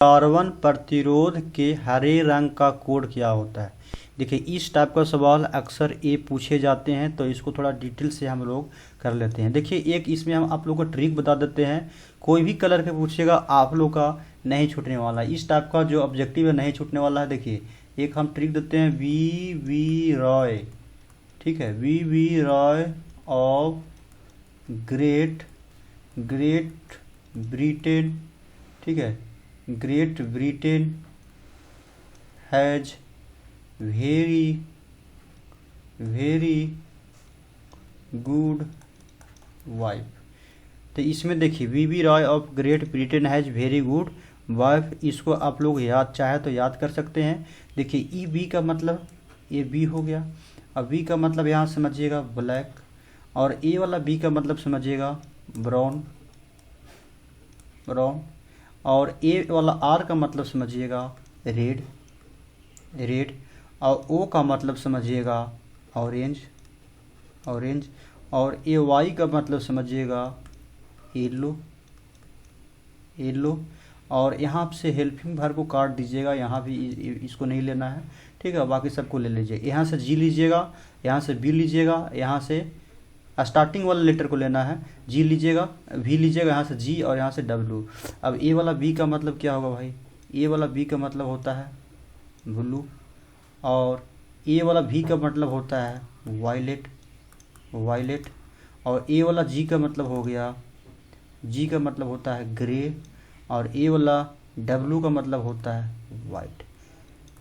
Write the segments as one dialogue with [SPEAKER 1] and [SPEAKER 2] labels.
[SPEAKER 1] Carbon प्रतिरोध के हरे रंग का कोड क्या होता है। देखिए इस टाइप का सवाल अक्सर ये पूछे जाते हैं, तो इसको थोड़ा डिटेल से हम लोग कर लेते हैं। देखिए एक इसमें हम आप लोग को ट्रिक बता देते हैं, कोई भी कलर के पूछेगा आप लोग का नहीं छूटने वाला, इस टाइप का जो ऑब्जेक्टिव है नहीं छूटने वाला है। देखिए एक हम ट्रिक देते हैं, वी वी रॉय, ठीक है, V V Roy of Great Britain, ठीक है, Great Britain has very good wife. तो इसमें देखिए V V Roy of Great Britain has very good wife, इसको आप लोग याद चाहे तो याद कर सकते हैं। देखिए ई बी का मतलब ये बी हो गया, अब बी का मतलब यहाँ समझिएगा ब्लैक, और ए वाला बी का मतलब समझिएगा ब्राउन, और ए वाला आर का मतलब समझिएगा रेड, और ओ का मतलब समझिएगा ऑरेंज, और ए वाई का मतलब समझिएगा येलो, और यहाँ से हेल्पिंग वर्ब को काट दीजिएगा, यहाँ भी इसको नहीं लेना है, ठीक है, बाकी सबको ले लीजिए। यहाँ से जी लीजिएगा, यहाँ से बी लीजिएगा, यहाँ से स्टार्टिंग वाला लेटर को लेना है, जी लीजिएगा, वी लीजिएगा, यहाँ से जी, और यहाँ से डब्लू। अब ए वाला बी का मतलब क्या होगा भाई, ए वाला बी का मतलब होता है ब्लू, और ए वाला भी का मतलब होता है वायलेट, और ए वाला जी का मतलब हो गया, जी का मतलब होता है ग्रे, और ए वाला डब्लू का मतलब होता है वाइट।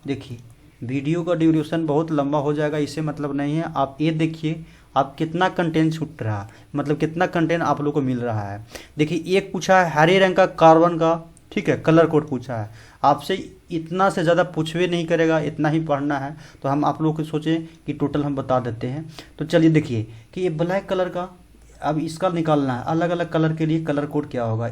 [SPEAKER 1] देखिए वीडियो का ड्यूरेशन बहुत लंबा हो जाएगा, इससे मतलब नहीं है। आप ये देखिए आप कितना कंटेंट छूट रहा है, मतलब कितना कंटेंट आप लोग को मिल रहा है। देखिए एक पूछा है हरे रंग का कार्बन का, ठीक है, कलर कोड पूछा है आपसे, इतना से ज़्यादा पूछवे नहीं करेगा, इतना ही पढ़ना है। तो हम आप लोग को सोचें कि टोटल हम बता देते हैं। तो चलिए देखिए कि ये ब्लैक कलर का, अब इसका निकालना है अलग अलग कलर के लिए कलर कोड क्या होगा,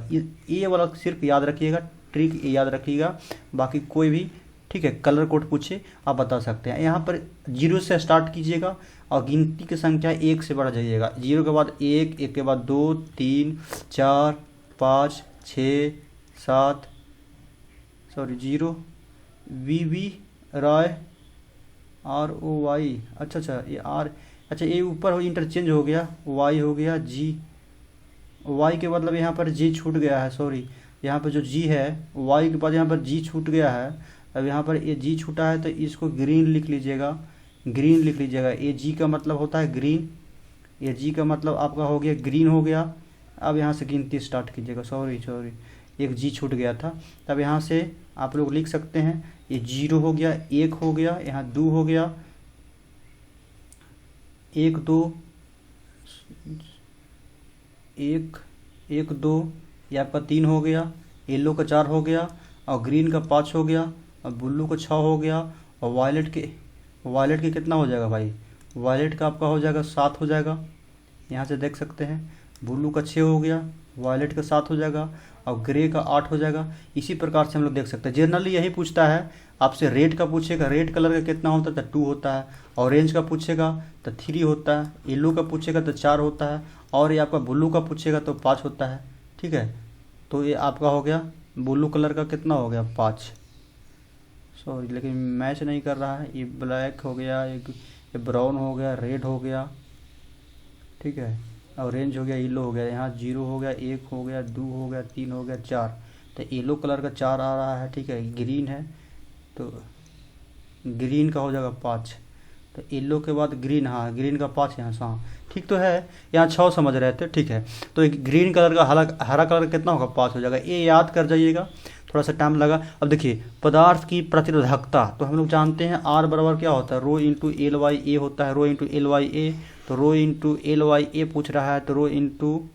[SPEAKER 1] ये वाला सिर्फ याद रखिएगा, ट्रिक याद रखिएगा, बाकी कोई भी, ठीक है, कलर कोड पूछे आप बता सकते हैं। यहाँ पर 0 से स्टार्ट कीजिएगा और गिनती की संख्या 1 से बढ़ जाइएगा, 0 के बाद 1, 1 के बाद 2, 3, 4, 5, 6, 7, 0, V V Roy R O Y, अच्छा ये आर, अच्छा ये ऊपर हो इंटरचेंज हो गया, वाई हो गया जी, वाई के मतलब यहाँ पर जी छूट गया है, सॉरी यहाँ पर जो जी है वाई के बाद यहाँ पर जी छूट गया है। अब यहाँ पर ये जी छूटा है तो इसको ग्रीन लिख लीजिएगा, ये जी का मतलब होता है ग्रीन, ये जी का मतलब आपका हो गया ग्रीन हो गया। अब यहाँ से गिनती स्टार्ट कीजिएगा, सॉरी एक जी छूट गया था, तब यहाँ से आप लोग लिख सकते हैं, ये 0 हो गया, 1 हो गया, यहाँ 2 हो गया, 1 2 1 2, ये आपका 3 हो गया, येलो का 4 हो गया, और ग्रीन का 5 हो गया, और ब्लू का 6 हो गया, और वायलेट के कितना हो जाएगा भाई, वायलेट का आपका हो जाएगा 7 हो जाएगा, यहाँ से देख सकते हैं, ब्लू का 6 हो गया, वायलेट का 7 हो जाएगा, और ग्रे का 8 हो जाएगा। इसी प्रकार से हम लोग देख सकते हैं। जनरली यही पूछता है आपसे, रेड का पूछेगा, रेड कलर का कितना होता है तो 2 होता है, ऑरेंज का पूछेगा तो 3 होता है, येलो का पूछेगा तो 4 होता है, और ये आपका ब्लू का पूछेगा तो 5 होता है, ठीक है। तो ये आपका हो गया ब्लू कलर का कितना हो गया 5, सॉरी लेकिन मैच नहीं कर रहा है, ये ब्लैक हो गया, ये ब्राउन हो गया, रेड हो गया, ठीक है, ऑरेंज हो गया, येलो हो गया, यहाँ 0 हो गया, 1 हो गया, 2 हो गया, 3 हो गया, 4, तो येलो कलर का 4 आ रहा है, ठीक है, ग्रीन है तो ग्रीन का हो जाएगा 5, तो येलो के बाद ग्रीन, हाँ ग्रीन का 5 यहाँ से, हाँ ठीक तो है, यहाँ 6 समझ रहे थे, ठीक है। तो एक ग्रीन कलर का हरा कलर कितना होगा 5 हो जाएगा, ये याद कर जाइएगा, थोड़ा सा टाइम लगा। अब देखिए पदार्थ की प्रतिरोधकता, तो हम लोग जानते हैं आर बराबर क्या होता है, रो इंटू एल वाई ए होता है, रो इंटू एल वाई ए, तो रो इंटू एल वाई ए पूछ रहा है, तो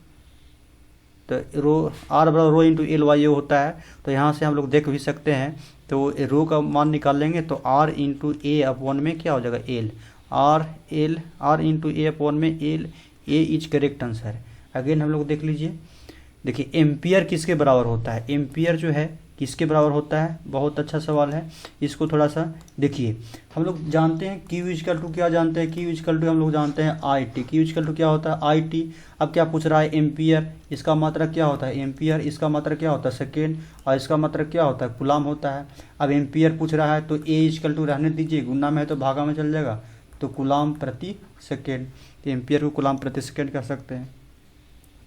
[SPEAKER 1] रो आर बराबर रो इंटू एल वाई ए होता है। तो यहाँ से हम लोग देख भी सकते हैं, तो रो का मान निकाल लेंगे, तो आर इंटू ए अपॉन में क्या हो जाएगा L, R into A upon में L, A is correct answer. Again हम लोग देख लीजिए, देखिए एम्पियर किसके बराबर होता है, एम्पियर जो है किसके बराबर होता है? बहुत अच्छा सवाल है, इसको थोड़ा सा देखिए। हम लोग जानते हैं Q इक्वल टू, क्या जानते हैं? Q इक्वल टू हम लोग जानते हैं IT। Q इक्वल टू क्या होता है? IT। अब क्या पूछ रहा है? एम्पियर। इसका मात्रक क्या होता है? एम्पियर। इसका मात्रक क्या होता है? सेकेंड। और इसका मात्रक क्या होता है? कूलाम होता है। अब एम्पियर पूछ रहा है तो A इक्वल टू रहने दीजिए, गुना में है तो भागा में चल जाएगा, तो कूलाम प्रति सेकेंड। एम्पियर को कूलाम प्रति सेकेंड कर सकते हैं।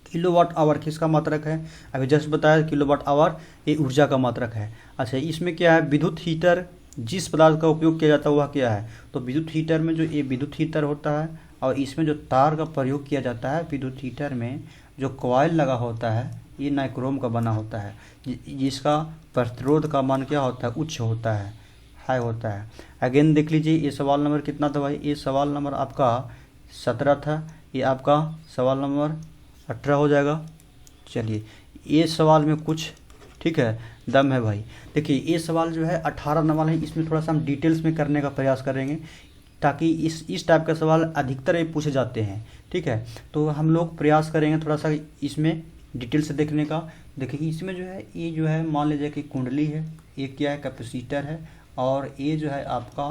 [SPEAKER 1] किलोवाट आवर किसका मात्रक है? अभी जस्ट बताया किलोवाट आवर ये ऊर्जा का मात्रक है। अच्छा, इसमें क्या है? विद्युत हीटर जिस पदार्थ का उपयोग किया जाता है वह क्या है? तो विद्युत हीटर में जो ये विद्युत हीटर होता है और इसमें जो तार का प्रयोग किया जाता है, विद्युत हीटर में जो कॉइल लगा होता है ये नाइक्रोम का बना होता है, जिसका प्रतिरोध का मान क्या होता है? उच्च होता है, हाई होता है। अगेन देख लीजिए, ये सवाल नंबर कितना था भाई? ये सवाल नंबर आपका 17 था, ये आपका सवाल नंबर 18 हो जाएगा। चलिए, ये सवाल में कुछ ठीक है दम है भाई। देखिए, ये सवाल जो है 18 नंबर है, इसमें थोड़ा सा हम डिटेल्स में करने का प्रयास करेंगे ताकि इस टाइप का सवाल अधिकतर ये पूछे जाते हैं। ठीक है, तो हम लोग प्रयास करेंगे थोड़ा सा इसमें डिटेल से देखने का। देखिए, इसमें जो है ये जो है मान लीजिए कि कुंडली है, ये क्या है? कैपेसिटर है, और ये जो है आपका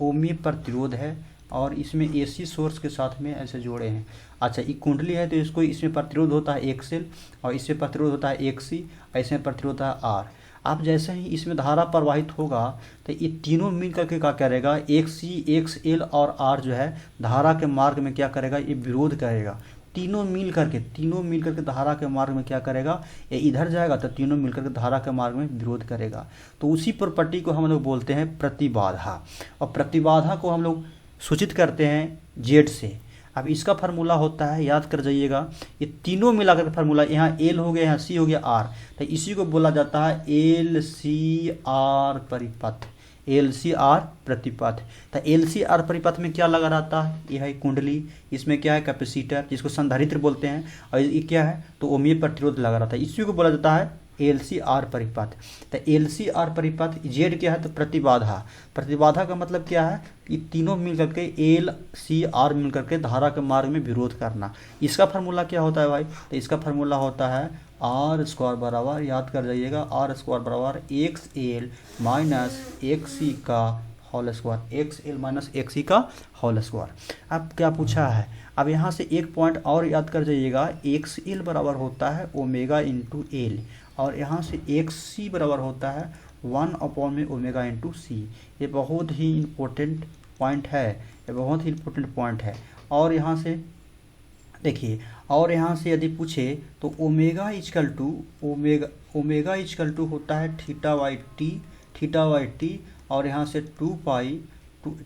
[SPEAKER 1] ओमी प्रतिरोध है, और इसमें AC सोर्स के साथ में ऐसे जोड़े हैं। अच्छा, ये कुंडली है तो इसको इसमें प्रतिरोध होता है XL, और इसमें प्रतिरोध होता है XC, ऐसे प्रतिरोध होता है R। आप जैसे ही इसमें धारा प्रवाहित होगा तो ये तीनों मिल करके क्या करेगा? XC, XL और R जो है धारा के मार्ग में क्या करेगा? ये विरोध करेगा। तीनों मिल करके धारा के मार्ग में क्या करेगा? ये इधर जाएगा तो तीनों मिल करके धारा के मार्ग में विरोध करेगा। तो उसी प्रॉपर्टी को हम लोग बोलते हैं प्रतिबाधा, और प्रतिबाधा को हम लोग सूचित करते हैं Z से। अब इसका फार्मूला होता है, याद कर जाइएगा, ये तीनों मिलाकर फार्मूला, यहाँ L हो गया, यहाँ C हो गया, R, तो इसी को बोला जाता है LCR परिपथ, LCR प्रतिपथ। तो LCR परिपथ में क्या लगा रहता है? यह है कुंडली, इसमें क्या है? कैपेसिटर, जिसको संधारित्र बोलते हैं, और ये क्या है? तो ओमीय प्रतिरोध लगा रहता है, इसी को बोला जाता है LCR परिपथ। तो LCR परिपथ Z क्या है? तो प्रतिबाधा। प्रतिबाधा का मतलब क्या है? ये तीनों मिल करके LCR मिल करके धारा के मार्ग में विरोध करना। इसका फार्मूला क्या होता है भाई? तो इसका फार्मूला होता है R² बराबर, याद कर जाइएगा, R² बराबर XL माइनस XC का whole square, XL minus XC का होल स्क्वायर। अब क्या पूछा है? अब यहाँ से एक पॉइंट और याद कर जाइएगा, XL बराबर होता है ओमेगा इंटू L, और यहाँ से XC बराबर होता है 1 में ओमेगा इंटू C। ये बहुत ही इम्पोर्टेंट पॉइंट है, ये बहुत ही इम्पोर्टेंट पॉइंट है। और यहाँ से देखिए, और यहाँ से यदि पूछे तो ओमेगा इक्वल टू होता है थीटा बाई टी, और यहाँ से 2 पाई,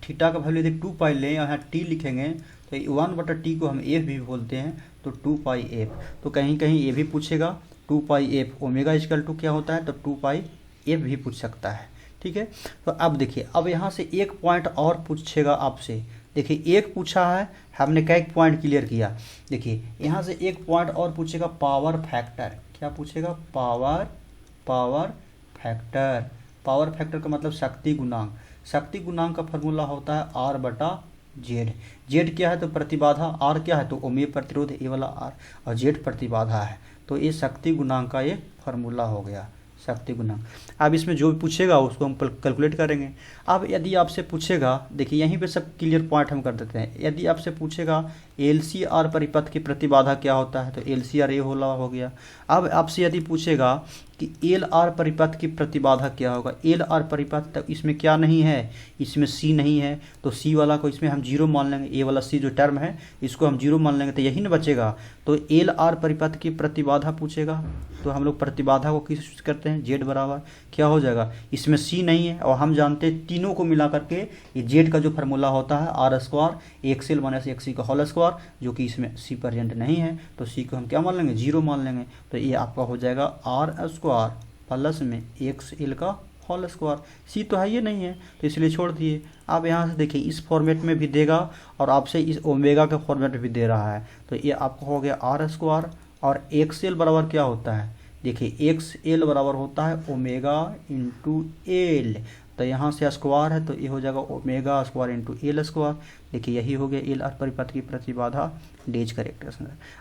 [SPEAKER 1] थीटा का वैल्यू यदि 2 पाई लें, यहाँ टी लिखेंगे तो 1/t को हम f भी बोलते हैं, तो 2 पाई f। तो कहीं कहीं ये भी पूछेगा 2 पाई f, ओमेगा इक्वल टू क्या होता है? तो 2 पाई f भी पूछ सकता है। ठीक है, तो अब देखिए, अब यहाँ से एक पॉइंट और पूछेगा आपसे। देखिए, एक पूछा है, हमने कई पॉइंट क्लियर किया। देखिए, यहाँ से एक पॉइंट और पूछेगा, पावर फैक्टर। क्या पूछेगा? Power factor. पावर फैक्टर का मतलब शक्ति गुणांक। शक्ति गुणांक का फॉर्मूला होता है R/Z। Z क्या है? तो प्रतिबाधा। R क्या है? तो ओमीय प्रतिरोध, ये वाला R, और Z प्रतिबाधा है। तो ये शक्ति गुणांक का ये फार्मूला हो गया, शक्ति गुणांक। अब इसमें जो भी पूछेगा उसको हम कैलकुलेट करेंगे। अब यदि आपसे पूछेगा, देखिए यहीं पे सब क्लियर पॉइंट हम कर देते हैं। यदि आपसे पूछेगा LCR परिपथ की प्रतिबाधा क्या होता है, तो LCR ये हो गया। अब आपसे यदि पूछेगा कि LR परिपथ की प्रतिबाधा क्या होगा, LR परिपथ, तो इसमें क्या नहीं है? इसमें C नहीं है, तो C वाला को इसमें हम 0 मान लेंगे। ये वाला C जो टर्म है इसको हम 0 मान लेंगे, तो यही ना बचेगा। तो LR परिपथ की प्रतिबाधा पूछेगा तो हम लोग प्रतिबाधा को किस यूज करते हैं? Z बराबर क्या हो जाएगा? इसमें C नहीं है, और हम जानते हैं तीनों को मिला करके ये Z का जो फार्मूला होता है R² XL माइनस XC का होल स्क्वायर, जो कि इसमें C प्रेजेंट नहीं है, तो C को हम क्या मान लेंगे? 0 मान लेंगे। तो ये आपका हो जाएगा R² प्लस में XL का होल स्क्वायर। C तो है ये नहीं है, तो इसलिए छोड़ दिए। अब यहाँ से देखिए, इस फॉर्मेट में भी देगा और आपसे इस ओमेगा के फॉर्मेट में भी दे रहा है, तो ये आपका हो गया R², और XL बराबर क्या होता है? देखिए, XL बराबर होता है ओमेगा इंटू L, तो यहाँ से स्क्वायर है तो ये हो जाएगा ओमेगा स्क्वायर इंटू L²। देखिए, यही हो गया LR परिपथ की प्रतिबाधा, डेज करेक्ट।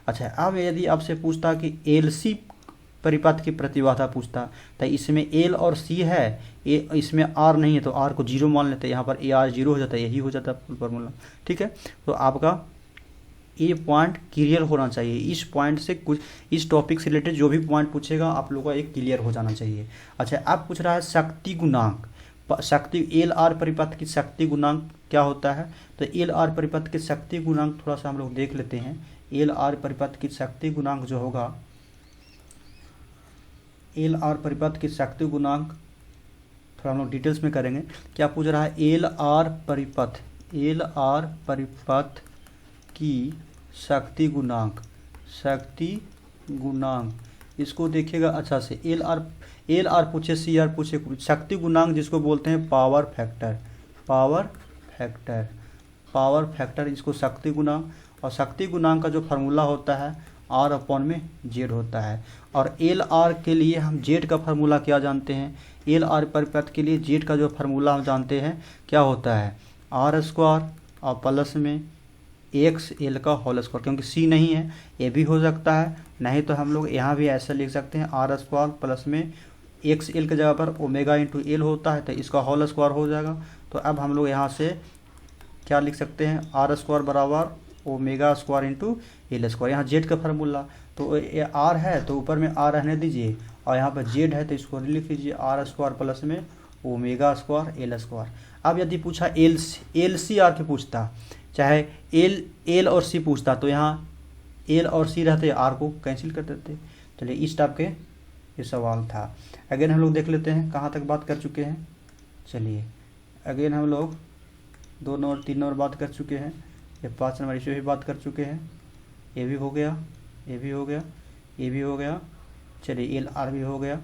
[SPEAKER 1] अच्छा, अब यदि आपसे पूछता कि LC परिपथ की प्रतिबाधा पूछता, तो इसमें एल और सी है, इसमें आर नहीं है तो आर को 0 मान लेते हैं, यहाँ पर ए आर 0 हो जाता है, यही हो जाता है फुल फार्मूला। ठीक है, तो आपका ये पॉइंट क्लियर होना चाहिए। इस पॉइंट से कुछ, इस टॉपिक से रिलेटेड जो भी पॉइंट पूछेगा आप लोगों का एक क्लियर हो जाना चाहिए। अच्छा, अब पूछ रहा है शक्ति गुणांक, शक्ति एल आर परिपथ की शक्ति गुणांक क्या होता है, तो एल आर परिपथ के शक्ति गुणांक थोड़ा सा हम लोग देख लेते हैं। एल आर परिपथ की शक्ति गुणांक जो होगा, एल आर परिपथ की शक्ति गुणांक थोड़ा हम लोग डिटेल्स में करेंगे। क्या पूछ रहा है, एल आर परिपथ, एल आर परिपथ की शक्ति गुणांक, शक्ति गुणांक इसको देखिएगा अच्छा से। एल आर पूछे, सी आर पूछे, शक्ति गुणांक जिसको बोलते हैं power factor, power factor, power factor इसको शक्ति गुणांक। और शक्ति गुणांक का जो फार्मूला होता है आर अपॉन में जेड होता है। और एल आर के लिए हम जेड का फार्मूला क्या जानते हैं, एल आर परिपथ के लिए जेड का जो फार्मूला हम जानते हैं क्या होता है, आर स्क्वायर और प्लस में एक्स एल का होल स्क्वायर, क्योंकि सी नहीं है ये भी हो सकता है, नहीं तो हम लोग यहाँ भी ऐसा लिख सकते हैं आर स्क्वायर प्लस में एक्स एल के जगह पर ओमेगा इंटू एल होता है तो इसका होल स्क्वायर हो जाएगा। तो अब हम लोग यहाँ से क्या लिख सकते हैं, आर स्क्वायर बराबर omega square into L square. यहाँ जेड का फार्मूला, तो ये आर है तो ऊपर में आर रहने दीजिए, और यहाँ पर जेड है तो इसको लिख लीजिए आर स्क्वायर प्लस में ओमेगा स्क्वायर एल स्क्वायर। अब यदि पूछा एल सी आर के पूछता, चाहे एल और सी पूछता, तो यहाँ एल और सी रहते आर को कैंसिल कर देते। चलिए इस टाइप के ये सवाल था। अगेन हम लोग देख लेते हैं कहाँ तक बात कर चुके हैं। चलिए अगेन हम लोग 2 नंबर 3 नंबर बात कर चुके हैं, ये 5 नंबर इसे भी बात कर चुके हैं, ये भी हो गया, ये भी हो गया, ये भी हो गया। चलिए एल आर भी हो गया।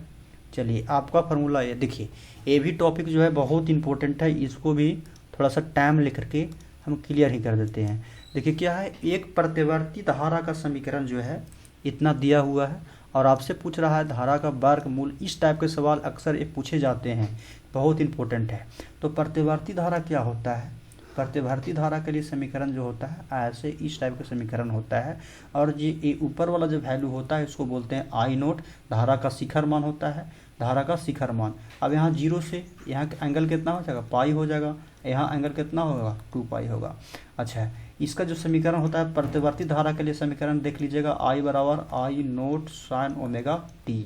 [SPEAKER 1] चलिए आपका फार्मूला ये देखिए, ये भी टॉपिक जो है बहुत इंपॉर्टेंट है, इसको भी थोड़ा सा टाइम लेकर के हम क्लियर ही कर देते हैं। देखिए क्या है, एक प्रतिवर्ती धारा का समीकरण जो है इतना दिया हुआ है और आपसे पूछ रहा है धारा का वर्गमूल। इस टाइप के सवाल अक्सर ये पूछे जाते हैं, बहुत इंपॉर्टेंट है। तो प्रतिवर्ती धारा क्या होता है, प्रतिवर्ती धारा के लिए समीकरण जो होता है ऐसे इस टाइप का समीकरण होता है। और ये ऊपर वाला जो वैल्यू होता है इसको बोलते हैं आई नोट, धारा का शिखर मान होता है, धारा का शिखर मान। अब यहाँ 0 से यहाँ एंगल कितना हो जाएगा, पाई हो जाएगा, यहाँ एंगल कितना होगा 2 पाई होगा। अच्छा, इसका जो समीकरण होता है प्रतिवर्ती धारा के लिए समीकरण देख लीजिएगा, आई बराबर आई नोट साइन ओमेगा टी,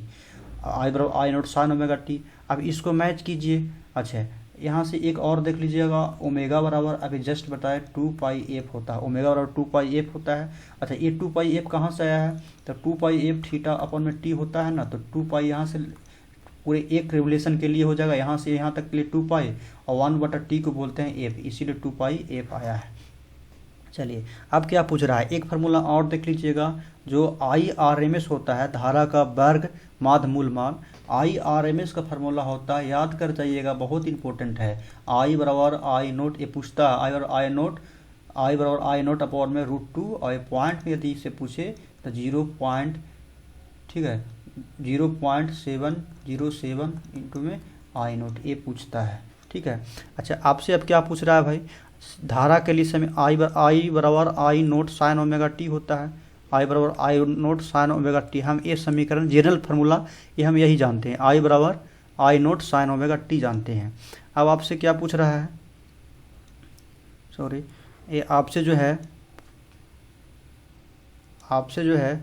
[SPEAKER 1] आई बराबर आई नोट साइन ओमेगा टी। अब इसको मैच कीजिए। अच्छा, यहाँ से एक और देख लीजिएगा, ओमेगा बराबर अभी जस्ट बताया 2 पाई एफ होता है, ओमेगा बराबर 2 पाई एफ होता है। अच्छा, ये 2 पाई एफ कहाँ से आया है, तो 2 पाई एफ थीटा अपन में टी होता है ना, तो 2 पाई यहाँ से पूरे एक रिवोल्यूशन के लिए हो जाएगा, यहाँ से यहाँ तक के लिए 2 पाई और 1/t को बोलते हैं एफ, इसीलिए 2 पाई एफ आया है। चलिए अब क्या पूछ रहा है, एक फार्मूला और देख लीजिएगा, जो आई आर एम एस होता है धारा का वर्ग माध्य मूल मान। आई आर एम एस का फार्मूला होता है, याद कर जाइएगा, बहुत इंपॉर्टेंट है। आई बराबर आई नोट, ये पूछता है आई बराबर आई नोट, आई बराबर आई नोट अपॉन में √2, और पॉइंट में यदि इससे पूछे तो 0 पॉइंट, ठीक है 0.707 इंटू में आई नोट, ये पूछता है। ठीक है, अच्छा आपसे अब क्या पूछ रहा है भाई, धारा के लिए समय आई बराबर आई नोट साइन ओमेगा टी होता है, आई बराबर आई नोट साइन ओमेगा टी। हम ये समीकरण जनरल फार्मूला ये हम यही जानते हैं, आई बराबर आई नोट साइन ओमेगा टी जानते हैं। अब आपसे क्या पूछ रहा है, सॉरी ये आपसे जो है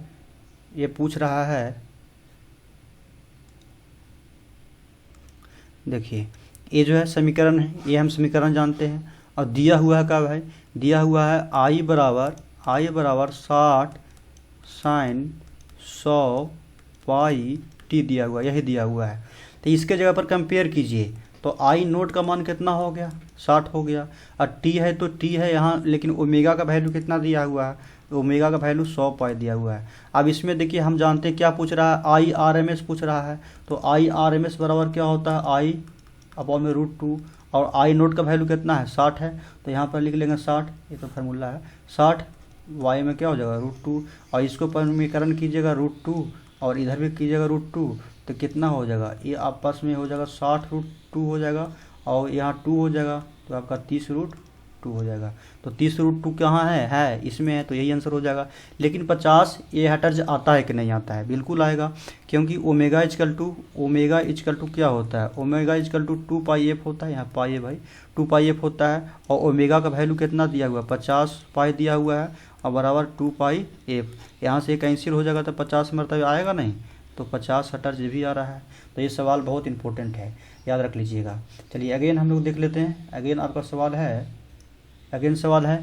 [SPEAKER 1] ये पूछ रहा है, देखिए ये जो है समीकरण है, ये हम समीकरण जानते हैं। और दिया हुआ है क्या भाई, दिया हुआ है आई बराबर 60 साइन 100 पाई टी दिया हुआ है, यही दिया हुआ है। तो इसके जगह पर कंपेयर कीजिए, तो आई नोट का मान कितना हो गया 60 हो गया, और टी है तो टी है यहाँ, लेकिन ओमेगा का वैल्यू कितना दिया हुआ है, ओमेगा का वैल्यू 100 पाई दिया हुआ है। अब इसमें देखिए हम जानते हैं क्या पूछ रहा है, आई आर एम एस पूछ रहा है, तो आई आर एम एस बराबर क्या होता है आई अपॉन में √2, और आई नोट का वैल्यू कितना है 60 है, तो यहाँ पर लिख लेंगे 60, ये तो फार्मूला है 60, वाई में क्या हो जाएगा √2, और इसको समीकरण कीजिएगा √2 और इधर भी कीजिएगा √2, तो कितना हो जाएगा, ये आपस में हो जाएगा 60 √2 हो जाएगा, और यहाँ 2 हो जाएगा, तो आपका 30 √2 2 हो जाएगा। तो 30√2 कहाँ है इसमें है, तो यही आंसर हो जाएगा। लेकिन 50 ये हटर्ज आता है कि नहीं आता है, बिल्कुल आएगा, क्योंकि ओमेगा इजकल टू क्या होता है, omega equal to 2 pi F होता है, यहाँ पाई है भाई, 2 पाई एफ होता है, और ओमेगा का वैल्यू कितना दिया हुआ है, 50 पाई दिया हुआ है, और बराबर 2 पाई एफ। यहाँ से कैंसिल हो जाएगा तो 50 मरतबा आएगा नहीं, तो 50 हटर्ज भी आ रहा है। तो ये सवाल बहुत इंपॉर्टेंट है, याद रख लीजिएगा। चलिए अगेन हम लोग देख लेते हैं। अगेन आपका सवाल है, अगेन सवाल है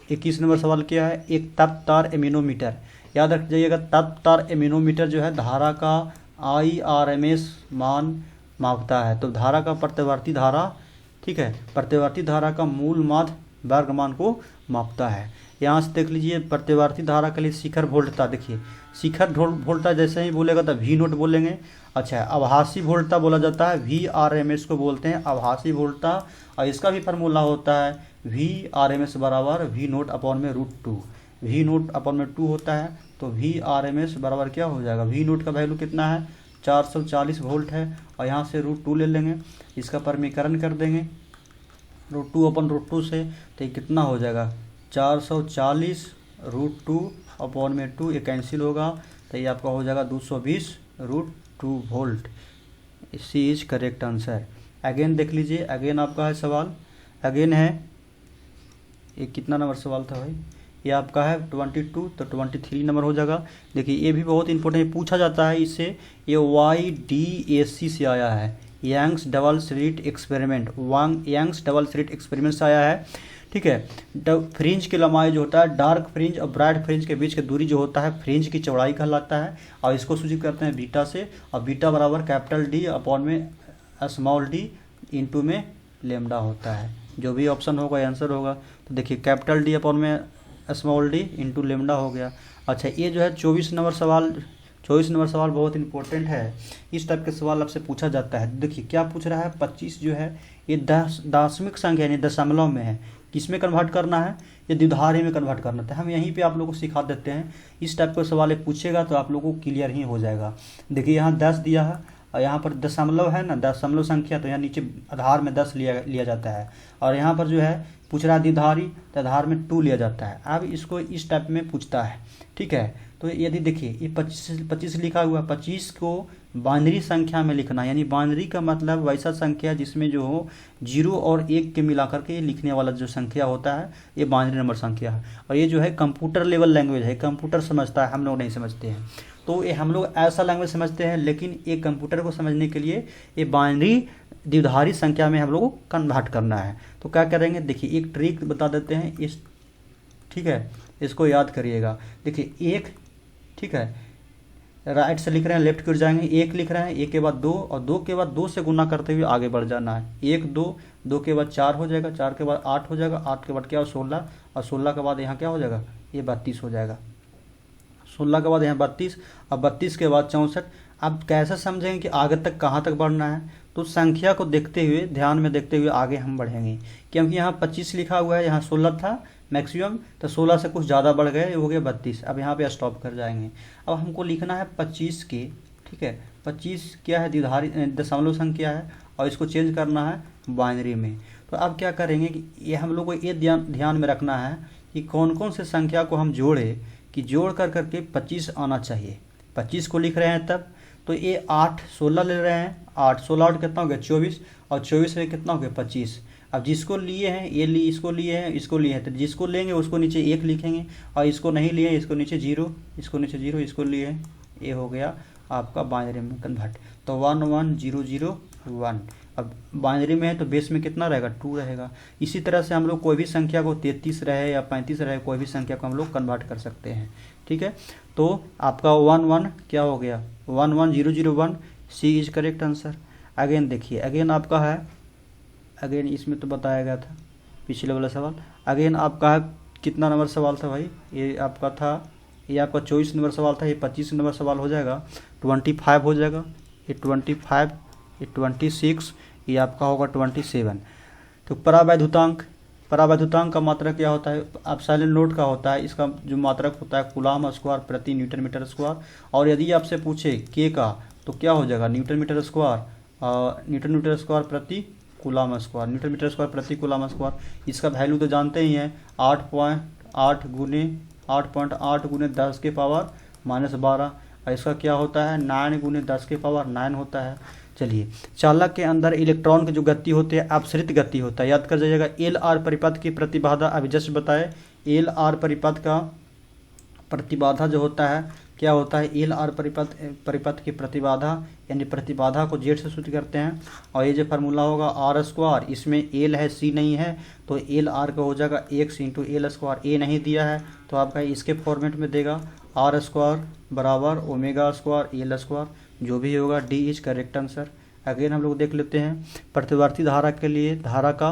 [SPEAKER 1] 21 नंबर सवाल क्या है, एक तप तार एमिनोमीटर। याद रख जाइएगा, तप तार एमिनोमीटर जो है धारा का IRMS मान मापता है। तो धारा का प्रतिवर्ती धारा, ठीक है, प्रतिवर्ती धारा का मूल माध्य वर्ग मान को मापता है। यहाँ से देख लीजिए, प्रतिवर्ती धारा के लिए शिखर वोल्टता, देखिए शिखर वोल्टता जैसे ही बोलेगा तो V नोट बोलेंगे। अच्छा, आभासी वोल्टता बोला जाता है, VRMS को बोलते हैं आभासी वोल्टता, और इसका भी फार्मूला होता है VRMS बराबर V नोट अपॉन में √2, V नोट अपॉन में 2 होता है। तो VRMS बराबर क्या हो जाएगा, V नोट का वैल्यू कितना है 440 वोल्ट है, और यहाँ से √2 ले लेंगे, इसका परमीकरण कर देंगे √2 अपॉन √2 से, तो ये कितना हो जाएगा 440 √2 अपॉन में 2, ये कैंसिल होगा, तो ये आपका हो जाएगा 220 √2 volt. C is correct answer. Again देख लीजिए, अगेन आपका है सवाल, अगेन है, ये कितना नंबर सवाल था भाई, ये आपका है 22, तो 23 नंबर हो जाएगा। देखिए ये भी बहुत इंपॉर्टेंट पूछा जाता है इससे, ये YDAC से आया है, Young's double slit experiment, Young's double slit experiment से आया है, ठीक है। फ्रिंज की लंबाई जो होता है, डार्क फ्रिंज और ब्राइट फ्रिंज के बीच की दूरी जो होता है फ्रिंज की चौड़ाई कहलाता है, और इसको सूचित करते हैं बीटा से, और बीटा बराबर कैपिटल D अपॉन में स्मॉल d इंटू में लेमडा होता है। जो भी ऑप्शन होगा आंसर होगा। तो देखिए कैपिटल D अपॉन में स्मॉल d इंटू लेमडा हो गया। अच्छा, ये जो है 24 नंबर सवाल, 24 नंबर सवाल बहुत इंपॉर्टेंट है, इस टाइप के सवाल आपसे पूछा जाता है। देखिए क्या पूछ रहा है, 25 जो है ये दशमिक संख्या यानी दशमलव में है, किस में कन्वर्ट करना है, ये द्विधारी में कन्वर्ट करना था। हम यहीं पे आप लोगों को सिखा देते हैं, इस टाइप का सवाल पूछेगा तो आप लोगों को क्लियर ही हो जाएगा। देखिए यहाँ 10 दिया है, और यहाँ पर दशमलव है ना, दशमलव संख्या, तो यहाँ नीचे आधार में 10 लिया जाता है, और यहाँ पर जो है पूछ रहा है द्विधारी, तो आधार में 2 लिया जाता है। अब इसको इस टाइप में पूछता है, ठीक है। तो यदि देखिए ये 25 लिखा हुआ, 25 को बाइनरी संख्या में लिखना, यानी बाइनरी का मतलब वैसा संख्या जिसमें जो हो 0 और 1 के मिलाकर के लिखने वाला जो संख्या होता है, ये बाइनरी नंबर संख्या है। और ये जो है कंप्यूटर लेवल लैंग्वेज है, कंप्यूटर समझता है, हम लोग नहीं समझते हैं। तो ये हम लोग ऐसा लैंग्वेज समझते हैं, लेकिन ये कंप्यूटर को समझने के लिए ये बाइनरी द्विधारी संख्या में हम लोग को कन्वर्ट करना है। तो क्या करेंगे, देखिए एक ट्रिक बता देते हैं इस, ठीक है, इसको याद करिएगा। देखिए 1, ठीक है, राइट से लिख रहे हैं लेफ्ट की ओर जाएंगे, 1 लिख रहे हैं, 1 के बाद 2, और 2 के बाद 2 से गुना करते हुए आगे बढ़ जाना है। 1 2, 2 के बाद 4 हो जाएगा, 4 के बाद 8 हो जाएगा, 8 के बाद क्या हो 16, और 16 के बाद यहाँ क्या हो जाएगा, ये 32 हो जाएगा। 16 के बाद यहाँ 32, और 32 के बाद 64। अब कैसे समझेंगे कि आगे तक कहाँ तक बढ़ना है, तो संख्या को देखते हुए, ध्यान में देखते हुए आगे हम बढ़ेंगे, क्योंकि यहाँ 25 लिखा हुआ है, यहाँ 16 था मैक्सिमम, तो 16 से कुछ ज़्यादा बढ़ गए, हो गया 32। अब यहाँ पे स्टॉप कर जाएंगे। अब हमको लिखना है 25 के, ठीक है, 25 क्या है, द्विधारी दशमलव संख्या है, और इसको चेंज करना है बाइनरी में। तो अब क्या करेंगे कि ये हम लोग को ये ध्यान में रखना है कि कौन कौन से संख्या को हम जोड़े, कि जोड़ कर करके 25 आना चाहिए। 25 को लिख रहे हैं तब, तो ये 8 16 ले रहे हैं, 8 16 8 कितना हो गया 24, और 24 में कितना हो गया 25। अब जिसको लिए हैं ये इसको लिए हैं, इसको लिए हैं, तो जिसको लेंगे उसको नीचे 1 लिखेंगे, और इसको नहीं लिए इसको नीचे 0, इसको नीचे 0, इसको लिए हैं, ये हो गया आपका बाइनरी में कन्वर्ट। तो 1 1 0 0 1। अब बाइनरी में है तो बेस में कितना रहेगा 2 रहेगा। इसी तरह से हम लोग कोई भी संख्या को 33 रहे या 35 रहे, कोई भी संख्या को हम लोग कन्वर्ट कर सकते हैं, ठीक है। तो आपका 1 1 क्या हो गया 1 1 0 0 1, C is correct answer. Again देखिए, अगेन आपका है, अगेन इसमें तो बताया गया था पिछले वाला सवाल। अगेन आपका है कितना नंबर सवाल था भाई, ये आपका था, ये आपका 24 नंबर सवाल था, ये 25 नंबर सवाल हो जाएगा, 25 हो जाएगा, ये 25, ये 26, ये आपका होगा 27। तो परावैद्युतांक, परावैद्युतांक का मात्रक क्या होता है, एप्सिलॉन नोट का होता है, इसका जो मात्रक होता है कूलाम स्क्वायर प्रति न्यूटन मीटर स्क्वायर। और यदि आपसे पूछे के का, तो क्या हो जाएगा न्यूटन मीटर स्क्वायर प्रति coulomb square, newton metre square प्रति कूलम स्क्वायर। इसका वैल्यू तो जानते ही हैं 8.8 गुने 10 के पावर -12, और इसका क्या होता है 9 गुने 10 के पावर 9 होता है। चलिए, चालक के अंदर इलेक्ट्रॉन की जो गति होती है अपसरित गति होता है, याद कर जाइएगा। एल आर परिपथ की प्रतिबाधा अभी जस्ट बताए, एल आर परिपथ का प्रतिबाधा जो होता है क्या होता है, एल आर परिपथ की प्रतिबाधा यानी प्रतिबाधा को जेड से सूचित करते हैं। और ये जो फार्मूला होगा आर स्क्वायर, इसमें एल है सी नहीं है, तो एल आर का हो जाएगा x इंटू एल स्क्वायर। ए नहीं दिया है तो आपका इसके फॉर्मेट में देगा आर स्क्वायर बराबर ओमेगा स्क्वायर एल स्क्वायर, जो भी होगा D is correct answer. Again हम लोग देख लेते हैं प्रतिवर्ती धारा के लिए धारा का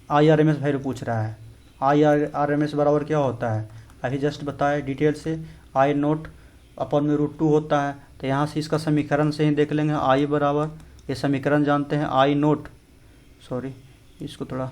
[SPEAKER 1] I R M S value पूछ रहा है। आई आर एम एस बराबर क्या होता है अभी जस्ट बताया डिटेल से, आई नोट अपन में √2 होता है। तो यहाँ से इसका समीकरण से ही देख लेंगे, आई बराबर, ये समीकरण जानते हैं, आई नोट, सॉरी इसको थोड़ा,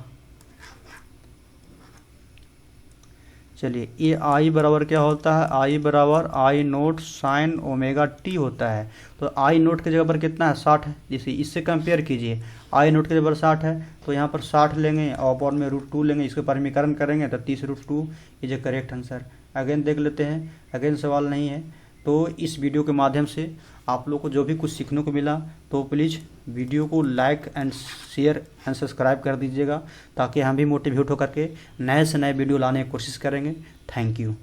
[SPEAKER 1] चलिए ये आई बराबर क्या होता है, आई बराबर आई नोट साइन ओमेगा टी होता है। तो आई नोट की जगह पर कितना है 60 है, जैसे इससे कंपेयर कीजिए, आई नोट की जगह पर 60 है तो यहाँ पर 60 लेंगे और अपॉन में √2 लेंगे, इसके परिमीकरण करेंगे तो 30√2 is A correct answer. Again देख लेते हैं, अगेन सवाल नहीं है। तो इस वीडियो के माध्यम से आप लोग को जो भी कुछ सीखने को मिला तो प्लीज़ वीडियो को like and share and subscribe कर दीजिएगा, ताकि हम भी मोटिवेट होकर के नए से नए वीडियो लाने की कोशिश करेंगे। Thank you.